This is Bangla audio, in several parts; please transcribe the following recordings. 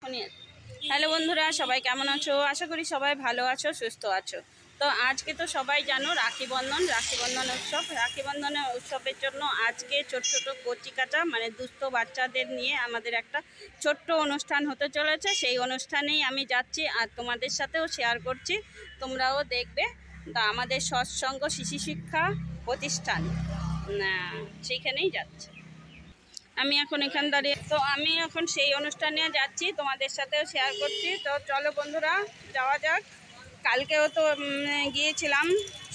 এখনই। হ্যালো বন্ধুরা, সবাই কেমন আছো? আশা করি সবাই ভালো আছো, সুস্থ আছো। তো আজকে তো সবাই জানো রাখি বন্ধন উৎসব। রাখি বন্ধনের উৎসবের জন্য আজকে ছোট ছোট কচিকাঁচা মানে দুস্থ বাচ্চাদের নিয়ে আমাদের একটা ছোট্ট অনুষ্ঠান হতে চলেছে। সেই অনুষ্ঠানেই আমি যাচ্ছি আর তোমাদের সাথেও শেয়ার করছি, তোমরাও দেখবে। তা আমাদের সৎসঙ্গ শিশু শিক্ষা প্রতিষ্ঠান সেইখানেই যাচ্ছে। আমি এখন এখান দাঁড়িয়ে, তো আমি এখন সেই অনুষ্ঠানে যাচ্ছি, তোমাদের সাথেও শেয়ার করছি। তো চলো বন্ধুরা, যাওয়া যাক। কালকেও তো গিয়েছিলাম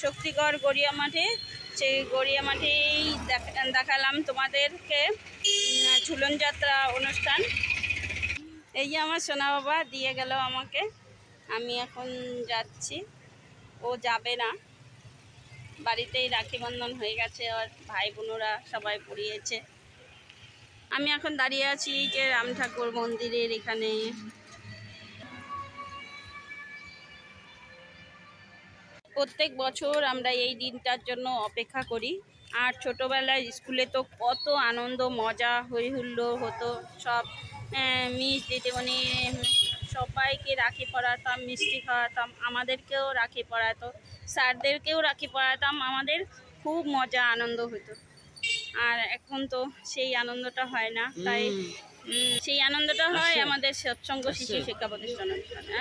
শক্তিগড় গড়িয়া মাঠে। সেই গড়িয়া মাঠেই দেখালাম তোমাদেরকে ঝুলন যাত্রা অনুষ্ঠান। এই যে আমার সোনা বাবা দিয়ে গেল আমাকে, আমি এখন যাচ্ছি। ও যাবে না, বাড়িতেই রাখি বন্ধন হয়ে গেছে, আর ভাই বোনেরা সবাই পড়িয়েছে। আমি এখন দাঁড়িয়ে আছি যে রাম ঠাকুর মন্দিরের এখানে। প্রত্যেক বছর আমরা এই দিনটার জন্য অপেক্ষা করি। আর ছোটোবেলায় স্কুলে তো কত আনন্দ মজা হই হুল্লোড় হতো। সব মিস দিদিমণি সবাইকে রাখি পরাতাম, মিষ্টি খাওয়াতাম, আমাদেরকেও রাখি পরাতো, স্যারদেরকেও রাখি পরাতাম। আমাদের খুব মজা আনন্দ হতো। আর এখন তো সেই আনন্দটা হয় না, তাই সেই আনন্দটা হয় আমাদের সৎসঙ্গ শিশু শিক্ষা প্রতিষ্ঠান অনুষ্ঠানে।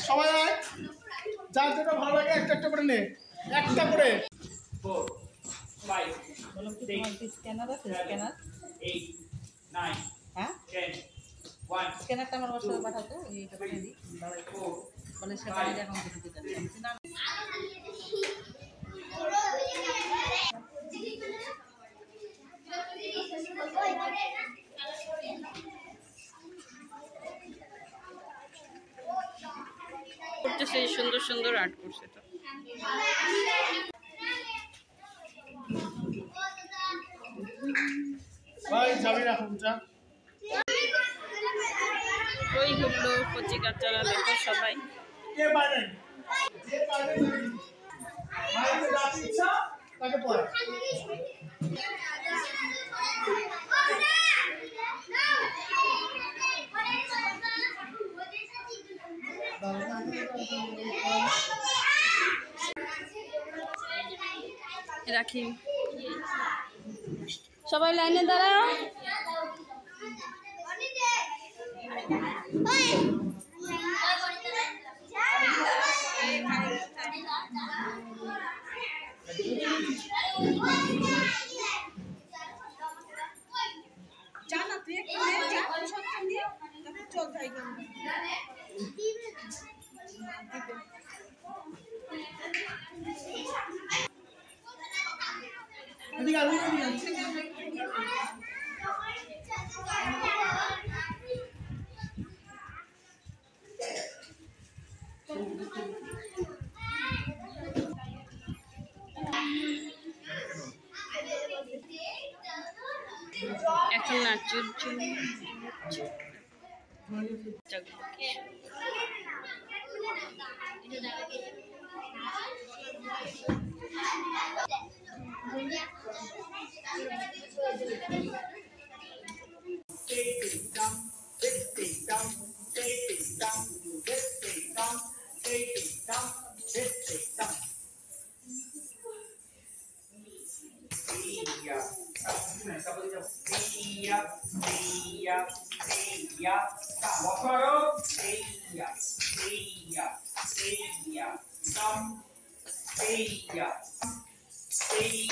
সবাই যার যেটা ভালো লাগে একটা একটা করে নে, একটা করে। 4 5 স্ক্যানার আছে, স্ক্যানার 8 9 হ্যাঁ 10 1 স্ক্যানারটা আমার বাসায় পাঠাতো, এইটা পাঠিয়ে দিই। মানে সেখানে এখন দিতে যাচ্ছি না। করতেছে সুন্দর সুন্দর আর্ট করছে। তো ভাই যাবি না কোনটা ওই হলো কচিকাঁচারা, দেখো সবাই। কে পারে যে পারে ভাইকে ডাকি ইচ্ছা তাকে পড়া। রাখি সবাই লাইনে দাঁড়াও। জানা তুই চল ভাই এখন নাচুর জন্য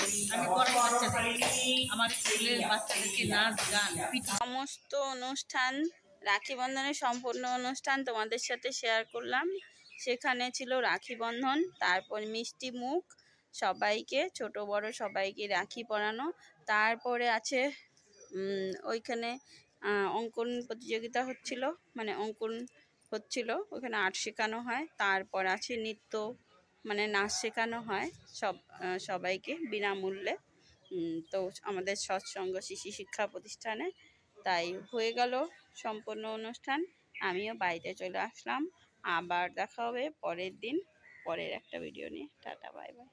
আমি পরে বাচ্চাদের আমার স্কুলের বাচ্চাদেরকে নাচ গান পিঠা সমস্ত অনুষ্ঠান রাখি বন্ধনের সম্পূর্ণ অনুষ্ঠান তোমাদের সাথে শেয়ার করলাম। সেখানে ছিল রাখি বন্ধন, তারপর মিষ্টি মুখ, সবাইকে ছোট বড় সবাইকে রাখি পরানো। তারপরে আছে ওইখানে অঙ্কন প্রতিযোগিতা হচ্ছিল, মানে অঙ্কন হচ্ছিল, ওখানে আর্ট শেখানো হয়। তারপর আছে নৃত্য, মানে নাচ শেখানো হয় সবাইকে বিনামূল্যে। তো আমাদের সৎসঙ্গ শিশু শিক্ষা প্রতিষ্ঠানে। তাই হয়ে গেল সম্পূর্ণ অনুষ্ঠান, আমিও বাড়িতে চলে আসলাম। আবার দেখা হবে পরের দিন, পরের একটা ভিডিও নিয়ে। Tata, bye bye.